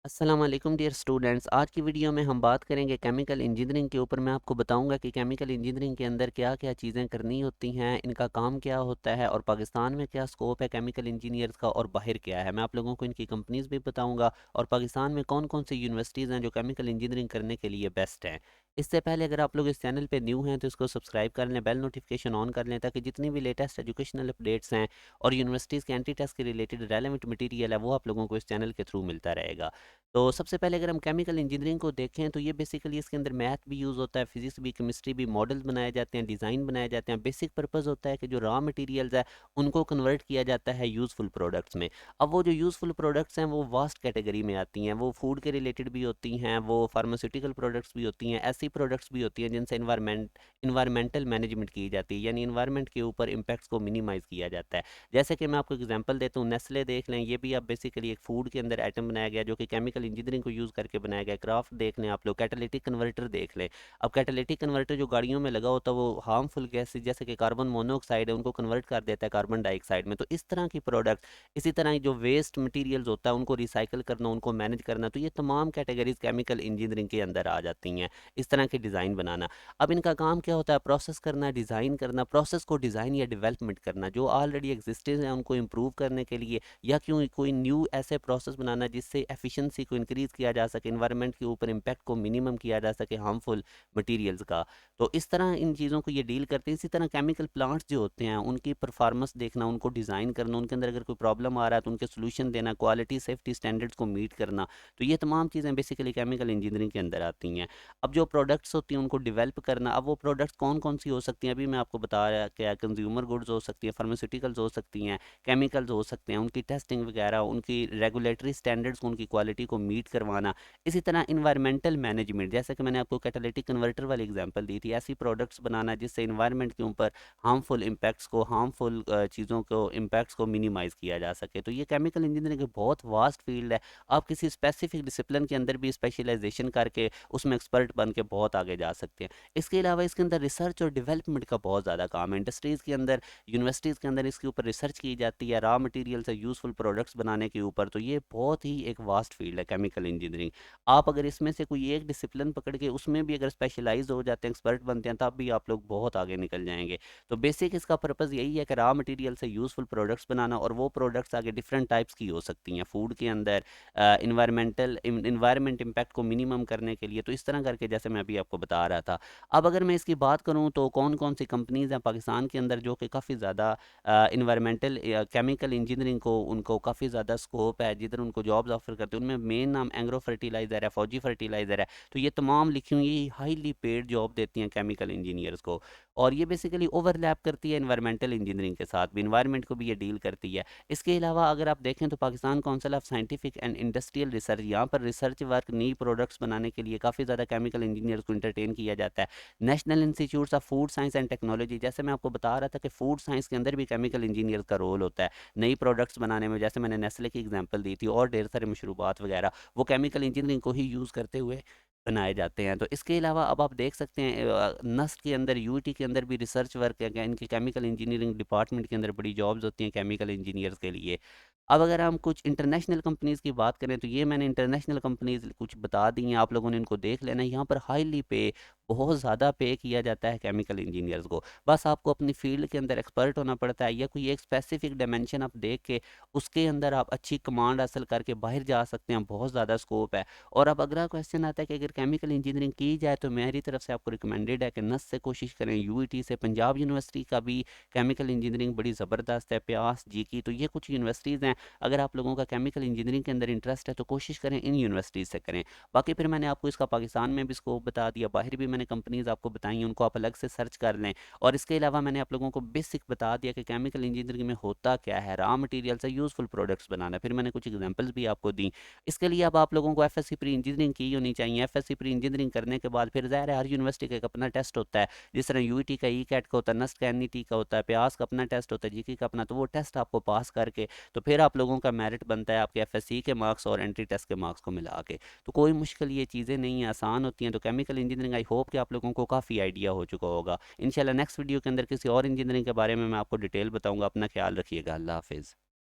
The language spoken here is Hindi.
अस्सलाम वालेकुम डियर स्टूडेंट्स। आज की वीडियो में हम बात करेंगे केमिकल इंजीनियरिंग के ऊपर। मैं आपको बताऊंगा कि केमिकल इंजीनियरिंग के अंदर क्या क्या चीज़ें करनी होती हैं, इनका काम क्या होता है और पाकिस्तान में क्या स्कोप है केमिकल इंजीनियर्स का और बाहर क्या है। मैं आप लोगों को इनकी कंपनीज भी बताऊंगा और पाकिस्तान में कौन कौन सी यूनिवर्सिटीज़ हैं जो केमिकल इंजीनियरिंग करने के लिए बेस्ट हैं। इससे पहले अगर आप लोग इस चैनल पे न्यू हैं तो इसको सब्सक्राइब कर लें, बेल नोटिफिकेशन ऑन कर लें, ताकि जितनी भी लेटेस्ट एजुकेशनल अपडेट्स हैं और यूनिवर्सिटीज़ के एंटी टेस्ट के रिलेटेड रेलेवेंट मटीरियल है वो आप लोगों को इस चैनल के थ्रू मिलता रहेगा। तो सबसे पहले अगर हम केमिकल इंजीनियरिंग को देखें तो ये बेसिकली इसके अंदर मैथ भी यूज़ होता है, फिजिक्स भी, केमिस्ट्री भी, मॉडल्स बनाए जाते हैं, डिज़ाइन बनाए जाते हैं। बेसिक पर्पस होता है कि जो रॉ मटेरियल्स है उनको कन्वर्ट किया जाता है यूज़फुल प्रोडक्ट्स में। अब वो जो यूज़फुल प्रोडक्ट्स हैं वो वास्ट कैटेगरी में आती हैं, वो फूड के रिलेटेड भी होती हैं, वो फार्मास्यूटिकल प्रोडक्ट्स भी होती हैं, ऐसी प्रोडक्ट्स भी होती हैं जिनसे इन्वायरमेंटल मैनेजमेंट की जाती है, यानी इन्वायरमेंट के ऊपर इम्पैक्ट्स को मिनिमाइज़ किया जाता है। जैसे कि मैं आपको एग्जांपल देता हूँ, नेस्ले देख लें, ये भी आप बेसिकली एक फूड के अंदर आइटम बनाया गया जो कि केमिकल इंजीनियरिंग को यूज़ करके बनाया गया। क्राफ्ट देख लें आप लोग, कैटालिटिक कन्वर्टर देख लें। अब कैटालिटिक कन्वर्टर जो गाड़ियों में लगा होता है वो हार्मफुल गैस जैसे कि कार्बन मोनोऑक्साइड है उनको कन्वर्ट कर देता है कार्बन डाइऑक्साइड में। तो इस तरह की प्रोडक्ट, इसी तरह जो वेस्ट मटेरियल्स होता है उनको रिसाइकल करना, उनको मैनेज करना, तो ये तमाम कैटेगरीज केमिकल इंजीनियरिंग के अंदर आ जाती हैं। इस तरह के डिज़ाइन बनाना, अब इनका काम क्या होता है? प्रोसेस करना, डिज़ाइन करना, प्रोसेस को डिज़ाइन या डेवलपमेंट करना, जो ऑलरेडी एग्जिस्टेंस है उनको इम्प्रूव करने के लिए, या क्यों कोई न्यू ऐसे प्रोसेस बनाना जिससे एफिशिएंसी को इंक्रीज़ किया जा सके, इन्वायरमेंट के ऊपर इम्पैक्ट को मिनिमम किया जा सके हार्मफुल मटेरियल्स का। तो इस तरह इन चीज़ों को ये डील करते हैं। इसी तरह केमिकल प्लांट्स जो होते हैं उनकी परफॉर्मेंस देखना, उनको डिज़ाइन करना, उनके अंदर अगर कोई प्रॉब्लम आ रहा है तो उनके सोल्यूशन देना, क्वालिटी सेफ्टी स्टैंडर्ड्स को मीट करना, तो ये तमाम चीज़ें बेसिकली केमिकल इंजीनियरिंग के अंदर आती हैं। अब जो प्रोडक्ट्स होती हैं उनको डेवलप करना, अब वो प्रोडक्ट्स कौन कौन सी हो सकती हैं अभी मैं आपको बता रहा क्या, कंज्यूमर गुड्स हो सकती हैं, फार्मास्यूटिकल्स हो सकती हैं, केमिकल्स हो सकते हैं, उनकी टेस्टिंग वगैरह, उनकी रेगुलेटरी स्टैंडर्ड्स को, उनकी क्वालिटी को मीट करवाना। इसी तरह इन्वायरमेंटल मैनेजमेंट, जैसे कि मैंने आपको कैटालिटिक कन्वर्टर वाली एग्जांपल दी थी, ऐसी प्रोडक्ट्स बनाना जिससे इन्वायरमेंट के ऊपर हार्मफुल इम्पैक्ट्स को, हार्मफुल चीज़ों को, इम्पैक्ट्स को मिनिमाइज़ किया जा सके। तो ये केमिकल इंजीनियरिंग एक बहुत वास्ट फील्ड है। आप किसी स्पेसिफिक डिसिप्लिन के अंदर भी स्पेशलाइजेशन करके उसमें एक्सपर्ट बन के बहुत आगे जा सकते हैं। इसके अलावा इसके अंदर रिसर्च और डेवलपमेंट का बहुत ज़्यादा काम है। इंडस्ट्रीज़ के अंदर, यूनिवर्सिटीज़ के अंदर इसके ऊपर रिसर्च की जाती है रॉ मटेरियल से यूज़फुल प्रोडक्ट्स बनाने के ऊपर। तो ये बहुत ही एक वास्ट फील्ड है केमिकल इंजीनियरिंग। आप अगर इसमें से कोई एक डिसिप्लिन पकड़ के उसमें भी अगर स्पेशलाइज हो जाते हैं, एक्सपर्ट बनते हैं, तब भी आप लोग बहुत आगे निकल जाएंगे। तो बेसिक इसका पर्पज़ यही है कि रॉ मटेरियल से यूज़फुल प्रोडक्ट्स बनाना, और वो प्रोडक्ट्स आगे डिफरेंट टाइप्स की हो सकती हैं फूड के अंदर, इन्वायरमेंट इम्पैक्ट को मिनिमम करने के लिए। तो इस तरह करके जैसे मैं अभी आपको बता रहा था। अब अगर मैं इसकी बात करूँ तो कौन कौन सी कंपनीज़ हैं पाकिस्तान के अंदर जो कि काफ़ी ज़्यादा इन्वायरमेंटल केमिकल इंजीनियरिंग को, उनको काफ़ी ज़्यादा स्कोप है, जिधर उनको जॉब्स ऑफर करते हैं, उनमें मेन नाम एंग्रो फर्टिलाइज़र है, फौजी फर्टिलाइज़र है। तो ये तमाम लिखी हुई ये हाईली पेड जॉब देती हैं केमिकल इंजीनियर्स को, और ये बेसिकली ओवरलैप करती है इन्वायरमेंटल इंजीनियरिंग के साथ भी, इन्वायरमेंट को भी ये डील करती है। इसके अलावा अगर आप देखें तो Pakistan council of scientific and industrial research, यहाँ पर रिसर्च वर्क, नई प्रोडक्ट्स बनाने के लिए काफ़ी ज़्यादा केमिकल इंजीनियर्स को इंटरटेन किया जाता है। National institutes of food science and technology, जैसे मैं आपको बता रहा था कि फूड साइंस के अंदर भी केमिकल इंजीनियर का रोल होता है नई प्रोडक्ट्स बनाने में। जैसे मैंने नेस्ले की एग्जांपल दी थी और ढेर सारे मशरूबात वगैरह, वो केमिकल इंजीनियरिंग को ही यूज़ करते हुए बनाए जाते हैं। तो इसके अलावा अब आप देख सकते हैं नस्ट के अंदर, यूईटी के अंदर भी रिसर्च वर्क है, इनके केमिकल इंजीनियरिंग डिपार्टमेंट के अंदर बड़ी जॉब्स होती हैं केमिकल इंजीनियर्स के लिए। अब अगर हम कुछ इंटरनेशनल कंपनीज़ की बात करें तो ये मैंने इंटरनेशनल कंपनीज़ कुछ बता दी हैं, आप लोगों ने इनको देख लेना है। यहाँ पर हाईली पे, बहुत ज़्यादा पे किया जाता है केमिकल इंजीनियर्स को। बस आपको अपनी फील्ड के अंदर एक्सपर्ट होना पड़ता है, या कोई एक स्पेसिफिक डायमेंशन आप देख के उसके अंदर आप अच्छी कमांड हासिल करके बाहर जा सकते हैं, बहुत ज़्यादा स्कोप है। और अब अगला क्वेश्चन आता है कि अगर केमिकल इंजीनियरिंग की जाए तो मेरी तरफ से आपको रिकमेंडेड है कि नस से कोशिश करें, यूईटी से, पंजाब यूनिवर्सिटी का भी केमिकल इंजीनियरिंग बड़ी ज़बरदस्त है, प्यास, जी की, तो ये कुछ यूनिवर्सिटीज़ हैं। अगर आप लोगों का केमिकल इंजीनियरिंग के अंदर इंटरेस्ट है तो कोशिश करें इन यूनिवर्सिटीज़ से करें। बाकी फिर मैंने आपको इसका पाकिस्तान में भी स्कोप बता दिया, बाहर भी मैंने कंपनीज़ आपको बताई हैं, उनको आप अलग से सर्च कर लें। और इसके अलावा मैंने आप लोगों को बेसिक बता दिया कि केमिकल इंजीनियरिंग में होता क्या है, रॉ मटेरियल से यूज़फुल प्रोडक्ट्स बनाना, फिर मैंने कुछ एग्जांपल्स भी आपको दी। इसके लिए अब आप लोगों को एफएससी प्री इंजीनियरिंग की होनी चाहिए। एफएससी प्री इंजीनियरिंग करने के बाद फिर ज़ाहिर है हर यूनिवर्सिटी का एक अपना टेस्ट होता है, जिस तरह यूईटी का ई कैट का होता है, नस्ट का एनईटी का होता है, प्यास का अपना टेस्ट होता है, जीके का अपना। तो वो टेस्ट आपको पास करके तो फिर आप लोगों का मेरिट बनता है आपके एफएससी के मार्क्स और एंट्री टेस्ट के मार्क्स को मिला के। तो कोई मुश्किल ये चीज़ें नहीं है, आसान होती हैं। तो केमिकल इंजीनियरिंग आई होप कि आप लोगों को काफ़ी आइडिया हो चुका होगा। इंशाल्लाह नेक्स्ट वीडियो के अंदर किसी और इंजीनियरिंग के बारे में मैं आपको डिटेल बताऊंगा। अपना ख्याल रखिएगा। अल्लाह हाफिज़।